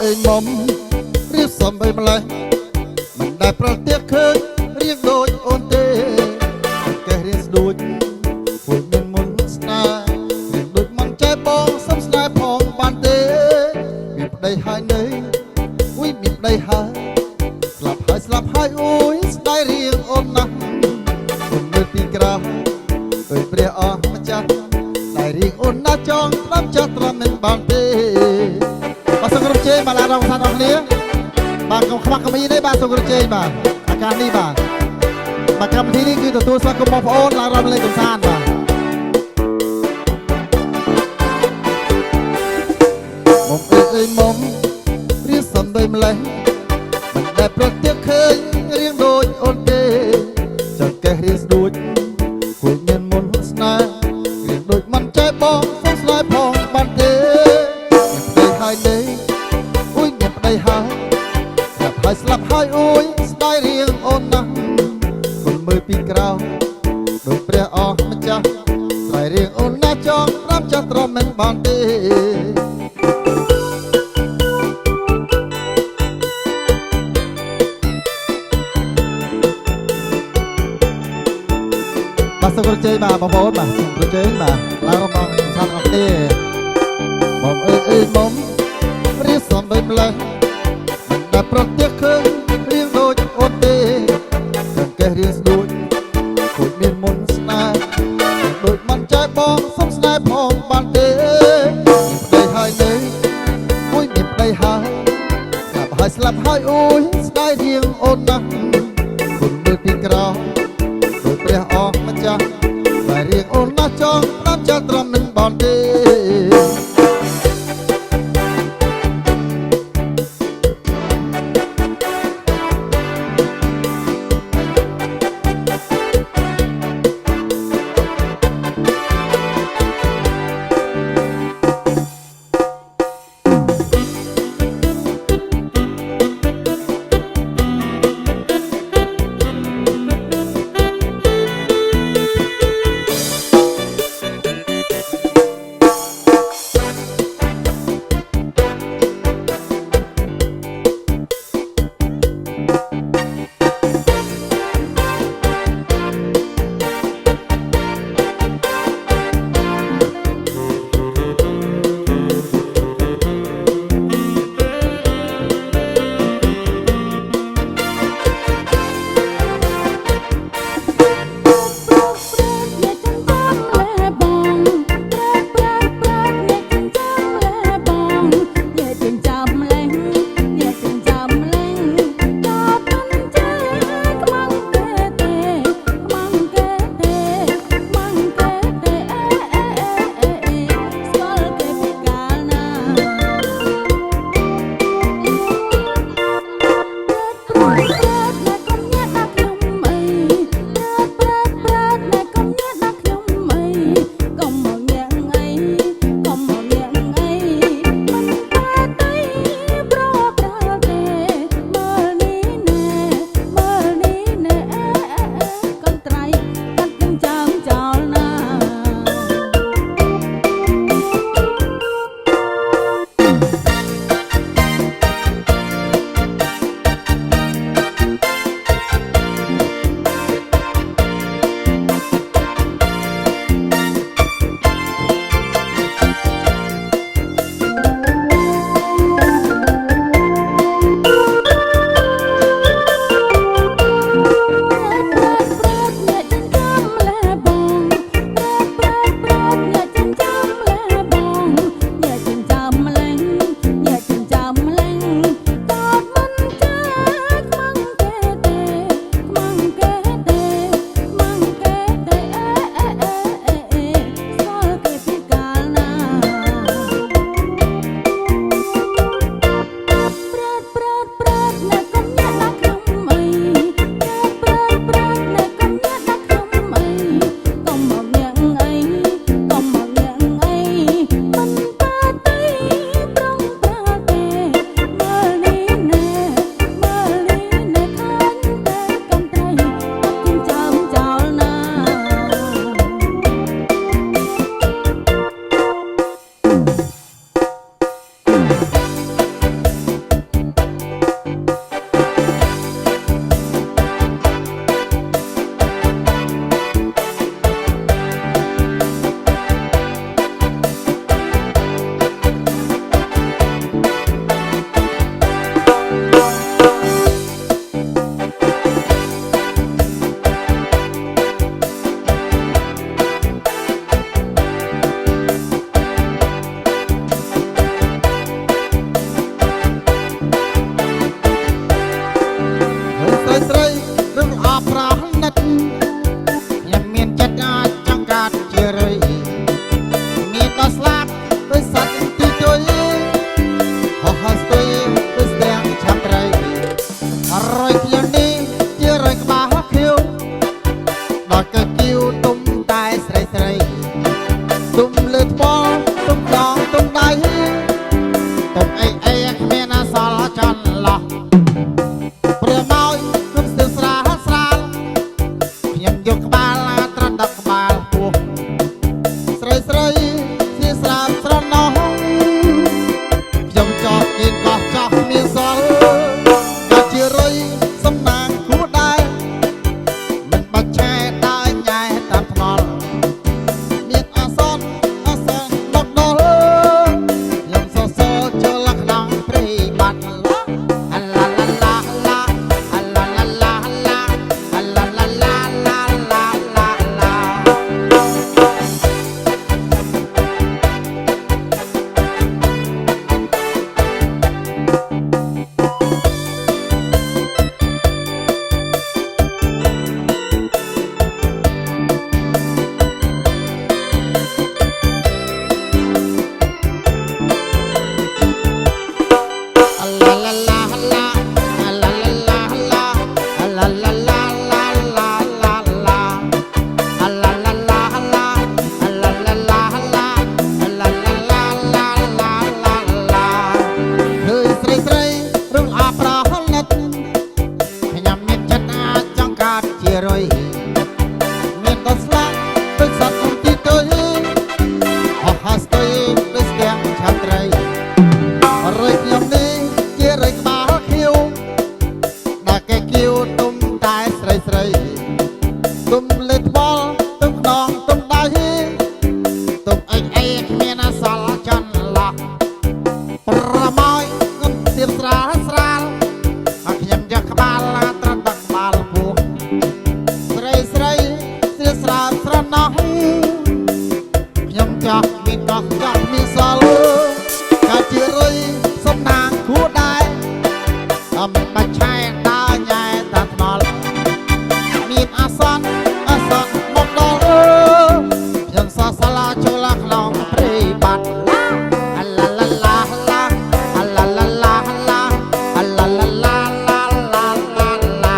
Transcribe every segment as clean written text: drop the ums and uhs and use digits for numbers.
ឯងមុំរៀបសំបីម្លេះមិនដែលប្រទះឃើញរៀងដូចអូនទេកេះរៀងស្ដួចពួកមានមុនស្នេហ៍រៀងដូចមិនចេះបងសុំស្នេហ៍ផងបានទេមានប្តីហើយនៅអ៊ុយមានប្តីហើយស្លាប់ហើយអ៊ុយស្ដាយរៀងអូនណាស់អូនមើលពីក្រៅដោយព្រះអម្ចាស់ដែលរៀងអូនណាស់ចង់ស្ដាប់ចាស់ត្រឹមមិនបានទេបាទសូមគោរពជេរបាទលោកសាស្ត្រអរគ្នាបាទកុំខ្វះកុំអីទេបាទសូមគោរពជេរបាទអាការនេះបាទកម្មវិធីនេះគឺទទួលស្វាគមន៍បងប្អូនឡើងរំលែកកម្សាន្តបាទមុំអើយមុំរៀបសំបីម្លេះមិនដែលប្រទះឃើញរៀងដូចអូនទេចង្កេះរៀងស្ដួចគួយមានមុនស្នេហ៍រៀងដូចមិនចេះបងសុំស្នេហ៍ផងបានទេមានប្តីហើយទេអ៊ុយមានប្តីហើយស្លាប់ហើយអ៊ុយស្ដាយរៀងអូនណាស់គុំមើលពីក្រៅដោយព្រះអម្ចាស់ស្ដាយរៀងអូនណាស់ចង់ប្រាប់ចាស់ត្រឹមមិនបានទេបាទសូមគោរពជេរបាទបងប្អូនបាទសូមគោរពជេរបាទឡើងរំបងសាស្ត្រអរគ្នាបងអើយមុំរៀបសំបីម្លេះតែប្រទះឃើញរៀងដូចអូនទេចង្កេះរៀងស្ដួចគួយមានមុនស្នេហ៍ដូចមិនចេះបងសុំស្នេហ៍ផងបានទេមានប្តីហើយទេអ៊ុយមានប្តីហើយស្លាប់ហើយអ៊ុយស្ដាយរៀងអូនណាស់គុំមើលពីក្រៅដោយព្រះអម្ចាស់ដែលរៀងអូនណាស់ចង់ប្រាប់ចាស់ត្រឹមមិនបានទេ រាលស្រាលអត់ខ្ញុំយកក្បាលឡាត្រង់តាក់ក្បាលពោះស្រីស្រីស្រីស្រាលស្រណោះខ្ញុំចាស់មានកោះចាស់មានសល់កាជារុយសំណាងគួរដែរអំបាច់ឆែដើរញ៉ែតាថ្នល់មានអាសន្នមកដល់ខ្ញុំសោះសាឡាចូលខ្លោងព្រៃបាត់អាឡាឡាឡាឡាអាឡាឡាឡាឡាអាឡាឡាឡាឡាឡាឡា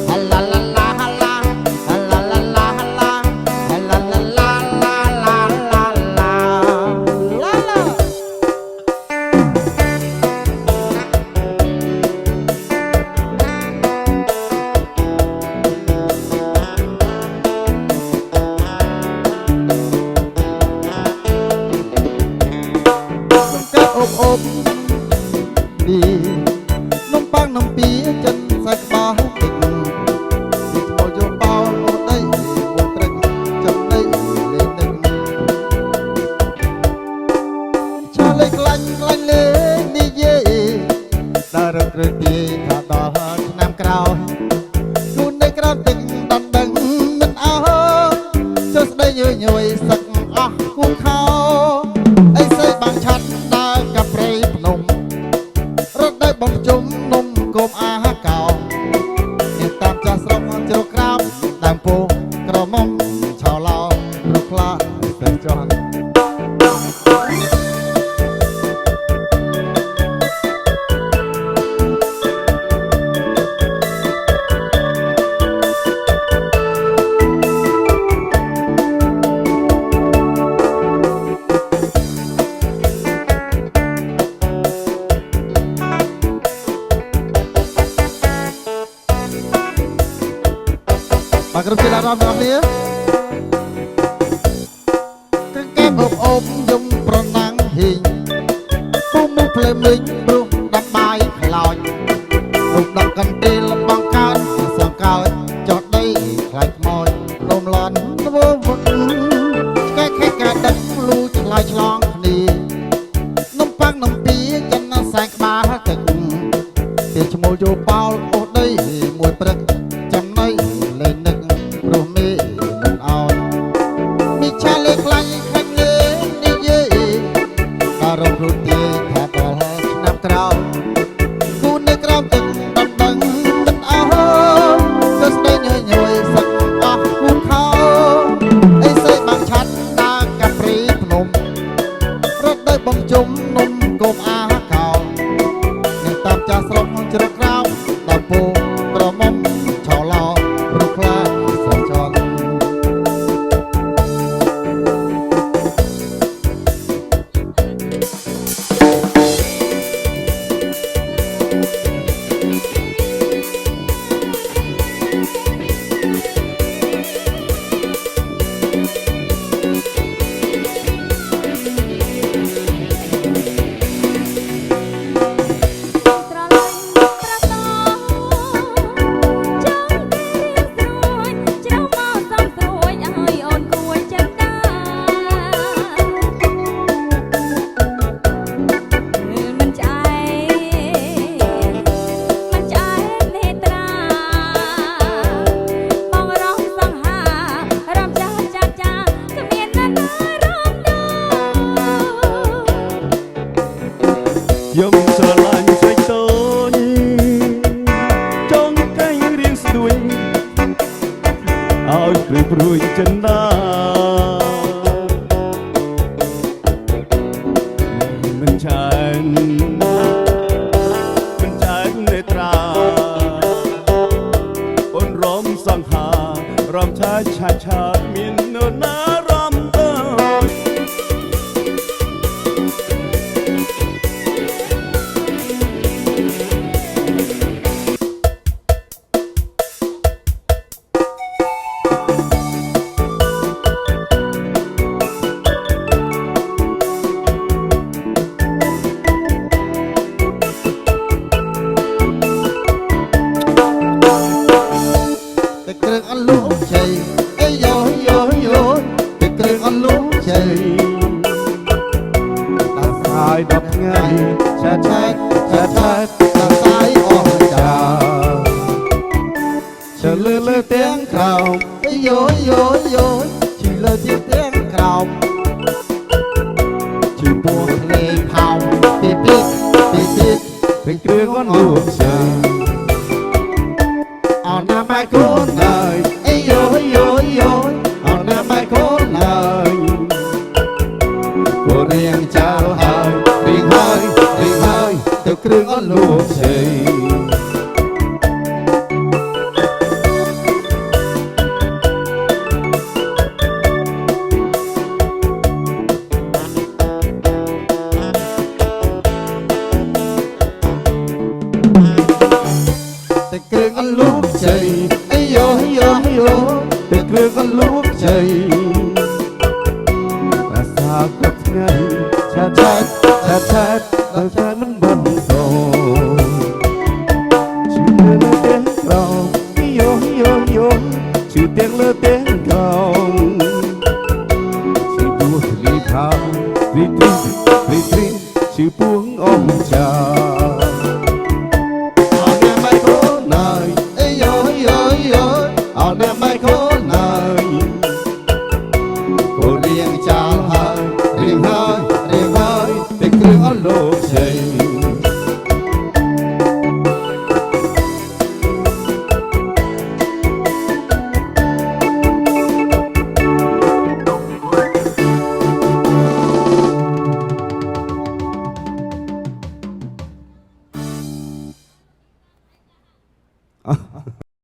អាឡាឡាឡាឡាអាឡាឡាឡាឡាអាឡាឡាឡាឡាឡាឡាអបពីនំប៉័ងនំពីចិនសាច់ក្បាលតិចពីថ្មយកបោអូដីមួយព្រឹកចំណៃលេងទឹកឆាលេខ្លាញ់លេងនិយាយដើររត់រើទីថាដល់ឆ្នាំក្រោយគូននៅក្រោយទឹកដំដឹងមិនអើចុះស្ដីញយញយសឹកអស់គូខោអីសេបាំងឆាត់ដើរកាព្រៃភ្នំរត់ដោយបងជុំនំកុំអាកោមានតាមចាស់ស្រុកជ្រុកក្រាបដើមពោក្រមុំឆោឡោរកខ្លាតែចន់បាទក្រុមជាអារម្មណ៍របស់គ្នាគឺកែបអូបយំប្រណាំងហ៊ីងពុំមកភ្លើមិញព្រោះដាប់បាយខ្លោចរូបដល់កន្ទេលបងកើតសងកើតចោះដីខ្លាចខ្មោចលំលន់ធ្វើវឹកឆ្កែខែកាដឹកលូឆ្លើយឆ្លងគ្នានំប៉័ងនំពីចិនសែងក្បាលទឹកពីឈ្មោះយោប៉ោលអូដីមួយព្រឹកចំណៃលេងនឹកព្រោះមេមិនអោយមីឆាលេខ្លាញ់លេងនិយាយដល់រំលូតទីថាដល់ឆ្នាំក្រោយគូននៅក្រោមទឹកដំដឹងមិនអោយទៅស្ដីញយញយសឹកអស់គូខោអីសេបាំងឆាត់ដើរកាព្រៃភ្នំរត់ដោយបងជុំនំកុំអាកោនឹងតាមចាស់ស្រុកជ្រកក្រោមដល់ពូក្រមុំឆោឡោរកខ្លាស្រចន់យំស្រឡាញ់ស្រីតូចចង់កាញ់រៀងស្ទួយឲ្យព្រឺព្រួយចិនដាមិនចាញ់នេត្រាអូនរំសង្ហារំឆាឆាមាននរណារំអើយតែគ្រឿងអលូជ័យអីយោ เป็นเครื่องก้อนลูกเชยเอาหน้าไม้คนเลยไอ้โยโยโยเอาหน้าไม้คนเลยกูเรียงเจ้าหายรีหายรีหายเจ้าเครื่องก้อนลูกเชยแต่เครื่องก้อนลูกเชยไอ้โยโยโยแต่เครื่องก้อนลูกเชยอาสากับไงชาชัดชาชัดเราชามันบนโซชื่อเลือเต้นกรองโยโยโยชื่อเตียงเลือเต้นกรองชื่อบัวรีพาวรีทรีรีทรีชื่อปวงองค์ชา